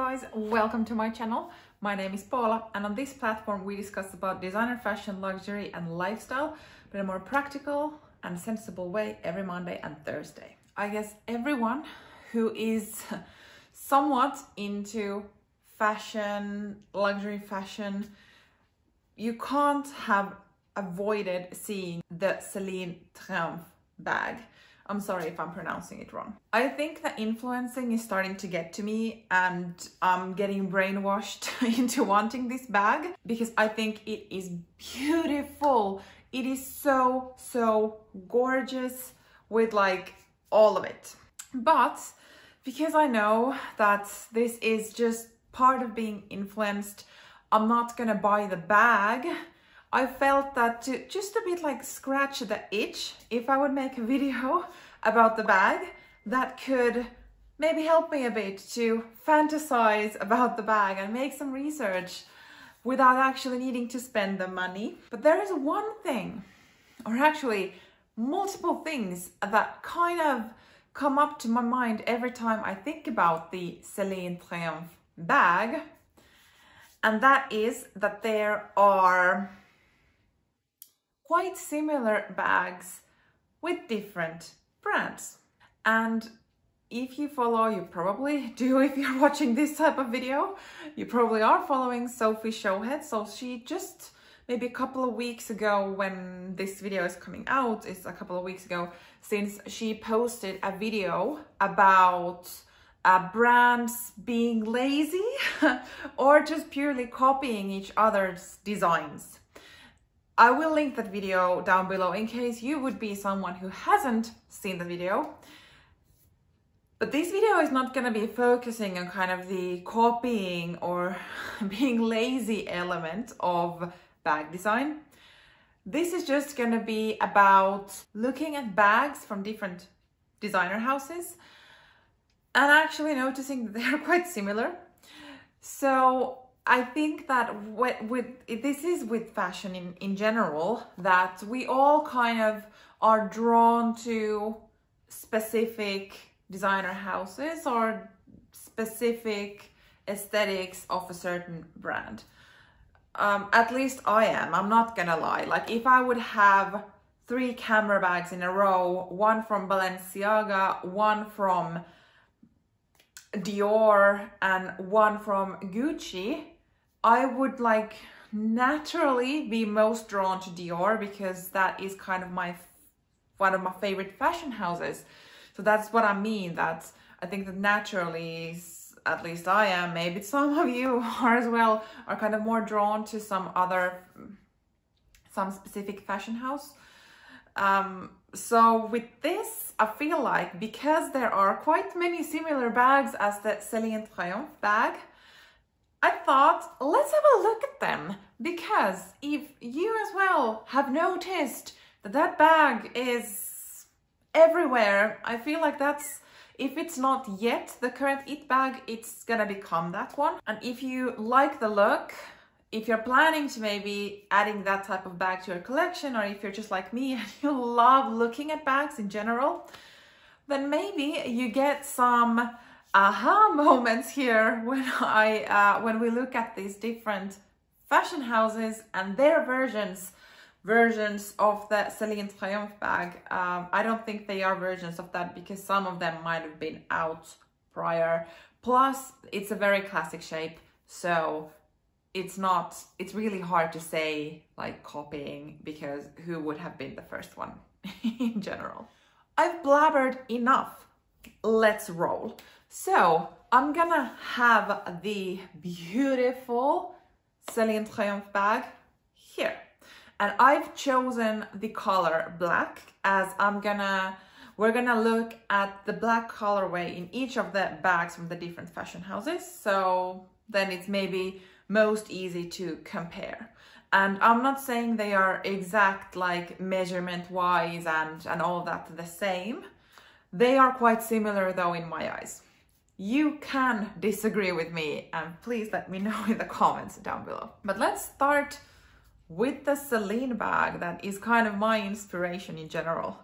guys, welcome to my channel. My name is Paula, and on this platform we discuss about designer, fashion, luxury and lifestyle, but in a more practical and sensible way every Monday and Thursday. I guess everyone who is somewhat into fashion, luxury fashion, you can't have avoided seeing the Celine Triomphe bag. I'm sorry if I'm pronouncing it wrong. I think the influencing is starting to get to me and I'm getting brainwashed into wanting this bag because I think it is beautiful. It is so gorgeous with like all of it. But because I know that this is just part of being influenced, I'm not gonna buy the bag. I felt that to just a bit like scratch the itch, if I would make a video about the bag that could maybe help me a bit to fantasize about the bag and make some research without actually needing to spend the money. But there is one thing, or actually multiple things, that kind of come up to my mind every time I think about the Celine Triomphe bag, and that is that there are quite similar bags with different brands. And if you follow, you probably do if you're watching this type of video, you probably are following Sophie Showhead. So she just maybe a couple of weeks ago, when this video is coming out, it's a couple of weeks ago, since she posted a video about brands being lazy or just purely copying each other's designs. I will link that video down below in case you would be someone who hasn't seen the video. But this video is not going to be focusing on kind of the copying or being lazy element of bag design. This is just going to be about looking at bags from different designer houses and actually noticing that they're quite similar. So I think that this is with fashion in general, that we all kind of are drawn to specific designer houses or specific aesthetics of a certain brand. At least I am, I'm not gonna lie. Like if I would have 3 camera bags in a row, one from Balenciaga, one from Dior and one from Gucci, I would like naturally be most drawn to Dior because that is kind of one of my favorite fashion houses. So that's what I mean, that I think that naturally, at least I am, maybe some of you are as well, are kind of more drawn to some specific fashion house. So with this, I feel like because there are quite many similar bags as the Celine Triomphe bag, I thought, let's have a look at them, because if you as well have noticed that that bag is everywhere, I feel like that's, if it's not yet the current it bag, it's gonna become that one. And if you like the look, if you're planning to maybe adding that type of bag to your collection, or if you're just like me and you love looking at bags in general, then maybe you get some aha moments here when we look at these different fashion houses and their versions of the Celine Triomphe bag. I don't think they are versions of that because some of them might have been out prior. Plus, it's a very classic shape, so it's really hard to say like copying, because who would have been the first one in general. I've blabbered enough. Let's roll. So I'm gonna have the beautiful Celine Triomphe bag here. And I've chosen the color black, as we're gonna look at the black colorway in each of the bags from the different fashion houses. So then it's maybe most easy to compare. And I'm not saying they are exact like measurement wise and all of that the same. They are quite similar though in my eyes. You can disagree with me and please let me know in the comments down below. But let's start with the Celine bag that is kind of my inspiration in general.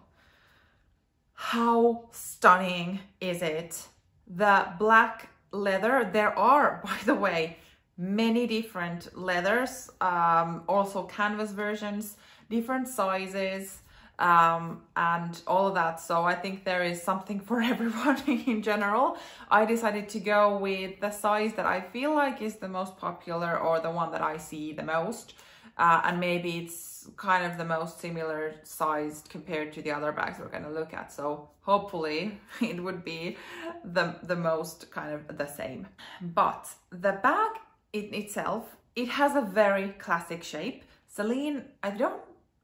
How stunning is it? The black leather. There are, by the way, many different leathers, also canvas versions, different sizes, and all of that. So I think there is something for everyone in general. I decided to go with the size that I feel like is the most popular, or the one that I see the most. And maybe it's kind of the most similar sized compared to the other bags we're going to look at. So hopefully it would be the most kind of the same. But the bag in itself, it has a very classic shape. Celine,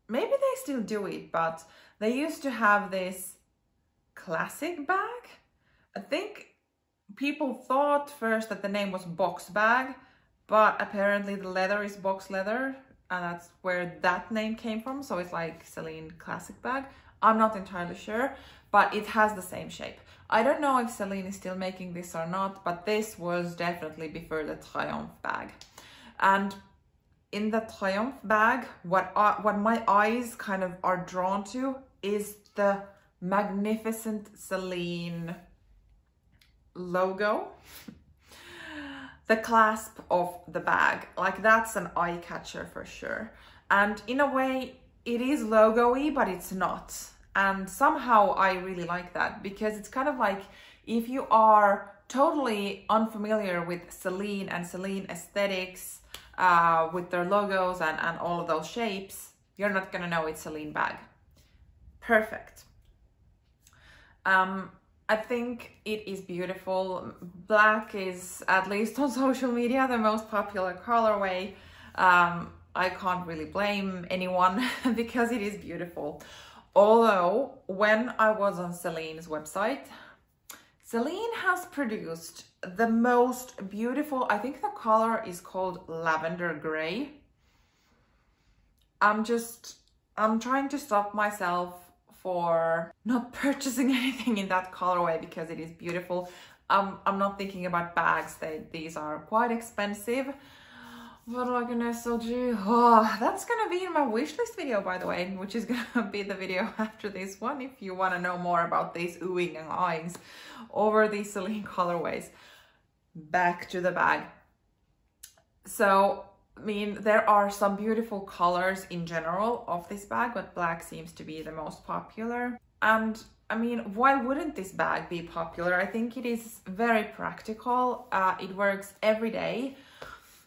maybe they still do it, but they used to have this classic bag. I think people thought first that the name was box bag, but apparently the leather is box leather, and that's where that name came from. So it's like Celine classic bag. I'm not entirely sure, but it has the same shape. I don't know if Celine is still making this or not, but this was definitely before the Triomphe bag. And in the Triomphe bag, what my eyes kind of are drawn to is the magnificent Celine logo. The clasp of the bag, like that's an eye catcher for sure. And in a way, it is logo-y, but it's not. And somehow I really like that, because it's kind of like, if you are totally unfamiliar with Celine and Celine aesthetics, with their logos and all of those shapes, you're not gonna know it's Celine bag. Perfect. I think it is beautiful. Black is, at least on social media, the most popular colorway. I can't really blame anyone because it is beautiful. Although, when I was on Celine's website, Celine has produced the most beautiful, I think the color is called lavender gray. I'm trying to stop myself for not purchasing anything in that colorway because it is beautiful. I'm not thinking about bags. These are quite expensive. What am I gonna SLG? Oh, that's gonna be in my wishlist video, by the way, which is gonna be the video after this one if you want to know more about these oohing and ahhings over these Celine colorways. Back to the bag. So, I mean, there are some beautiful colors in general of this bag, but black seems to be the most popular. And I mean, why wouldn't this bag be popular? I think it is very practical. It works every day.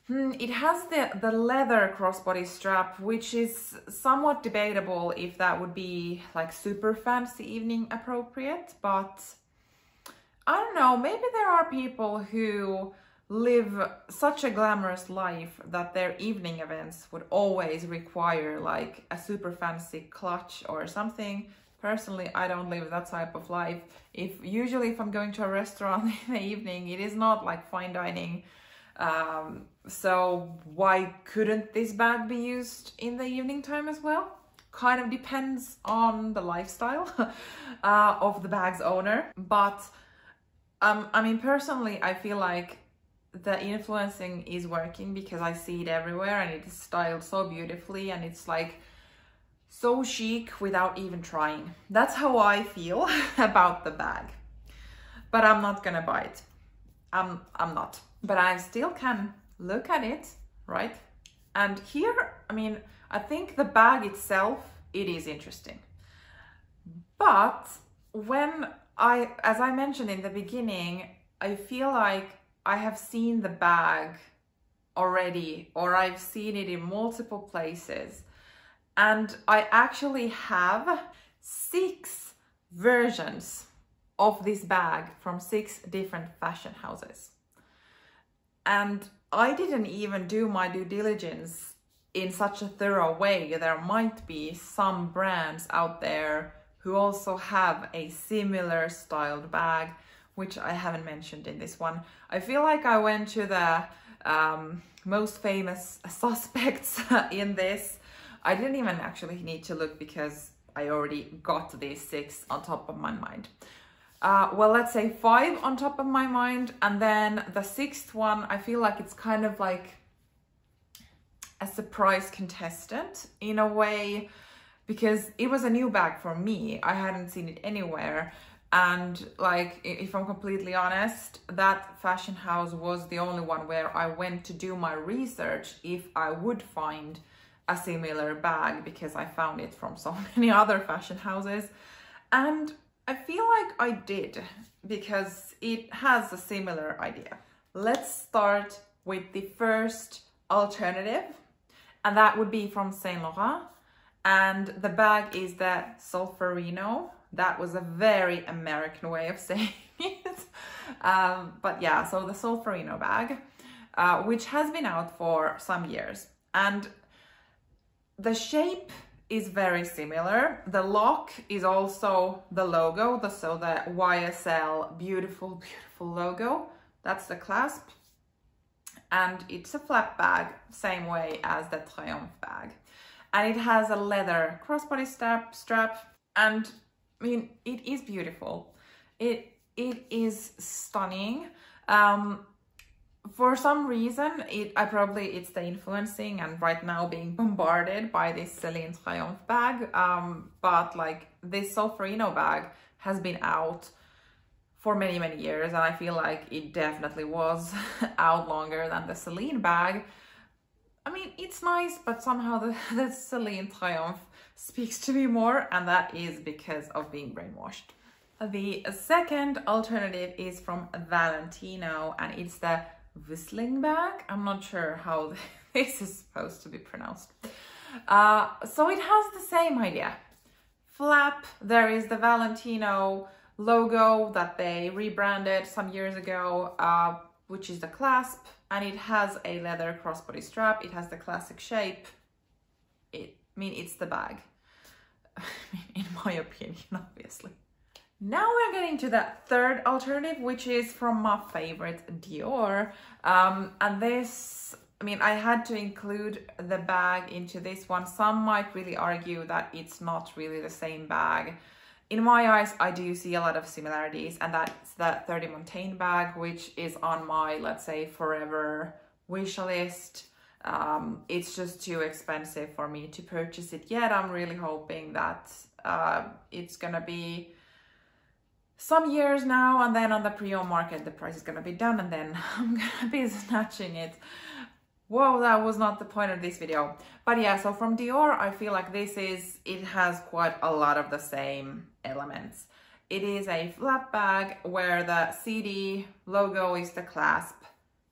It has the leather crossbody strap, which is somewhat debatable if that would be like super fancy evening appropriate, but I don't know, maybe there are people who live such a glamorous life that their evening events would always require like a super fancy clutch or something. Personally, I don't live that type of life. Usually if I'm going to a restaurant in the evening, it is not like fine dining. So why couldn't this bag be used in the evening time as well? Kind of depends on the lifestyle of the bag's owner. But I mean, personally, I feel like the influencing is working because I see it everywhere and it is styled so beautifully and it's like so chic without even trying. That's how I feel about the bag. But I'm not gonna buy it. I'm not. But I still can look at it, right? And here, I mean, I think the bag itself, it is interesting. But when as I mentioned in the beginning, I feel like I have seen the bag already, or I've seen it in multiple places. And I actually have 6 versions of this bag from 6 different fashion houses. And I didn't even do my due diligence in such a thorough way. There might be some brands out there who also have a similar styled bag, which I haven't mentioned in this one. I feel like I went to the most famous suspects in this. I didn't even actually need to look because I already got these 6 on top of my mind. Well, let's say 5 on top of my mind, and then the 6th one, I feel like it's kind of like a surprise contestant in a way, because it was a new bag for me. I hadn't seen it anywhere, And like, if I'm completely honest, that fashion house was the only one where I went to do my research if I would find a similar bag, because I found it from so many other fashion houses. And I feel like I did, because it has a similar idea. Let's start with the first alternative, and that would be from Saint Laurent. And the bag is the Solferino. That was a very American way of saying it. But yeah, so the Solferino bag, which has been out for some years. And the shape is very similar. The lock is also the logo, so the YSL beautiful, beautiful logo. That's the clasp. And it's a flap bag, same way as the Triomphe bag. And it has a leather crossbody strap. And I mean, it is beautiful. It is stunning. For some reason, it's the influencing and right now being bombarded by this Celine Triomphe bag. But like, this Solferino bag has been out for many, many years, and I feel like it definitely was out longer than the Celine bag. I mean, it's nice, but somehow the Celine Triomphe speaks to me more, and that is because of being brainwashed. The second alternative is from Valentino, and it's the whistling bag. I'm not sure how this is supposed to be pronounced. So it has the same idea. Flap, there is the Valentino logo that they rebranded some years ago, which is the clasp, and it has a leather crossbody strap. It has the classic shape. I mean, it's the bag, in my opinion, obviously. Now we're getting to that third alternative, which is from my favorite Dior. And this, I mean, I had to include the bag into this one. Some might really argue that it's not really the same bag. In my eyes, I do see a lot of similarities, and that's the 30 Montaigne bag, which is on my, let's say, forever wish list. It's just too expensive for me to purchase it yet. I'm really hoping that it's gonna be some years now, and then on the pre-owned market the price is gonna be done, and then I'm gonna be snatching it. Whoa, that was not the point of this video. But yeah, so from Dior, I feel like it has quite a lot of the same elements. It is a flap bag where the CD logo is the clasp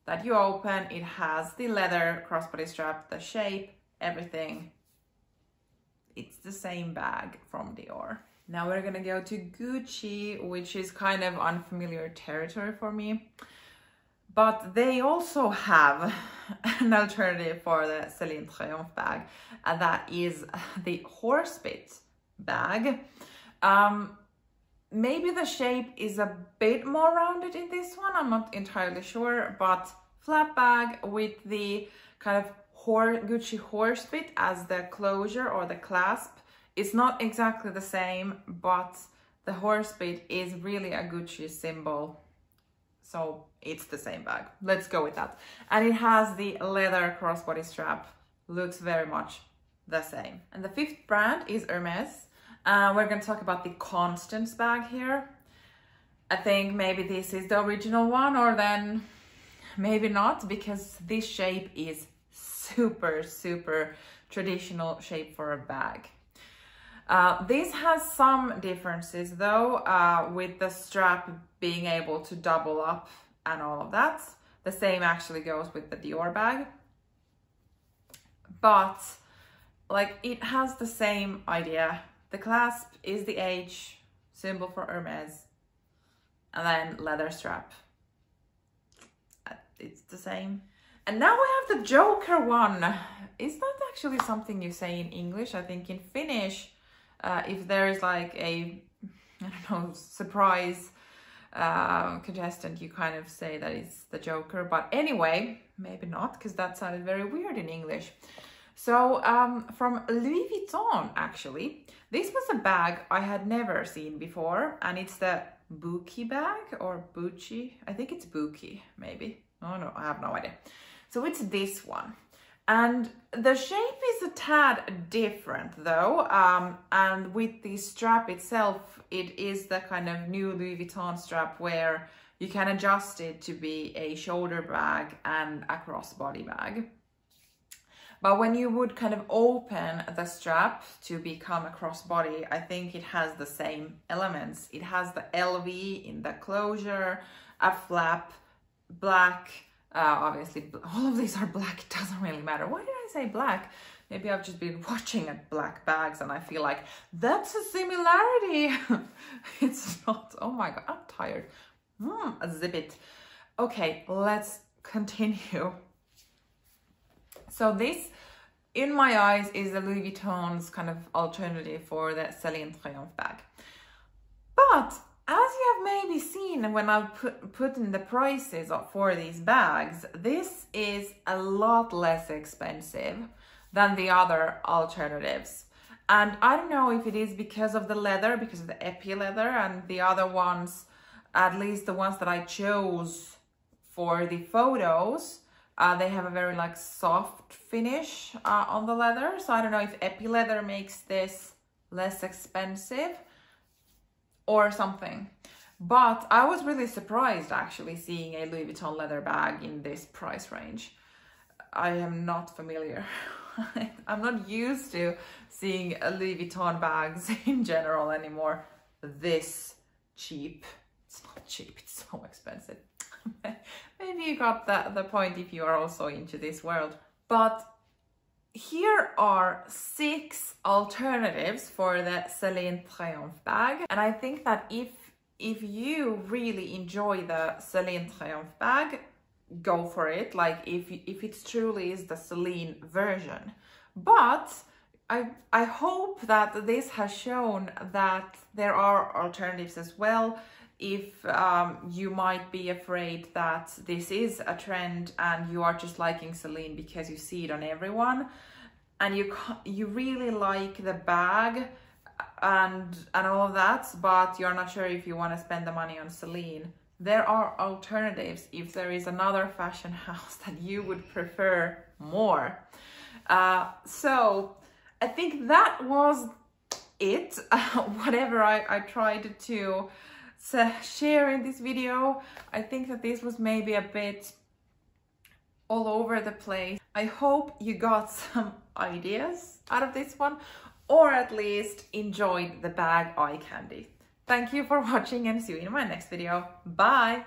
that you open. It has the leather crossbody strap, the shape, everything. It's the same bag from Dior. Now we're gonna go to Gucci, which is kind of unfamiliar territory for me. But they also have an alternative for the Celine Triomphe bag, and that is the horsebit bag. Maybe the shape is a bit more rounded in this one, I'm not entirely sure, but flap bag with the kind of Gucci horsebit as the closure or the clasp. It's not exactly the same, but the horsebit is really a Gucci symbol. So it's the same bag. Let's go with that. And it has the leather crossbody strap. Looks very much the same. And the fifth brand is Hermes. We're going to talk about the Constance bag here. I think maybe this is the original one, or then maybe not, because this shape is super, super traditional shape for a bag. This has some differences though, with the strap being able to double up and all of that. The same actually goes with the Dior bag. But like, it has the same idea. The clasp is the H symbol for Hermes, and then leather strap. It's the same. And now we have the Joker one. Is that actually something you say in English? I think in Finnish, if there is like a, I don't know, surprise contestant, you kind of say that it's the Joker. But anyway, maybe not, because that sounded very weird in English. So from Louis Vuitton, actually, this was a bag I had never seen before, and it's the Buki bag, or Bucci. I think it's Buki, maybe. Oh no, I have no idea. So it's this one. And the shape is a tad different though, and with the strap itself, it is the kind of new Louis Vuitton strap where you can adjust it to be a shoulder bag and a crossbody bag. But when you would kind of open the strap to become a crossbody, I think it has the same elements. It has the LV in the closure, a flap, black, obviously all of these are black, it doesn't really matter. Why did I say black? Maybe I've just been watching at black bags and I feel like that's a similarity. It's not. Oh my God, I'm tired. Zip it. Okay, let's continue. So this, in my eyes, is the Louis Vuitton's kind of alternative for the Celine Triomphe bag. But as you have maybe seen when I've put in the prices for these bags, this is a lot less expensive than the other alternatives. And I don't know if it is because of the leather, because of the epi leather, and the other ones, at least the ones that I chose for the photos, they have a very like soft finish on the leather. So I don't know if epi leather makes this less expensive or something. But I was really surprised actually seeing a Louis Vuitton leather bag in this price range. I am not familiar. I'm not used to seeing Louis Vuitton bags in general anymore this cheap. It's not cheap, it's so expensive. Maybe you got the point if you are also into this world. But here are 6 alternatives for the Celine Triomphe bag. And I think that if you really enjoy the Celine Triomphe bag, go for it. Like if it truly is the Celine version. But I hope that this has shown that there are alternatives as well. If you might be afraid that this is a trend and you are just liking Celine because you see it on everyone, and you really like the bag and all of that, but you're not sure if you want to spend the money on Celine, there are alternatives if there is another fashion house that you would prefer more. So I think that was it. Whatever I tried to share in this video. I think that this was maybe a bit all over the place. I hope you got some ideas out of this one, or at least enjoyed the bag eye candy. Thank you for watching and see you in my next video. Bye!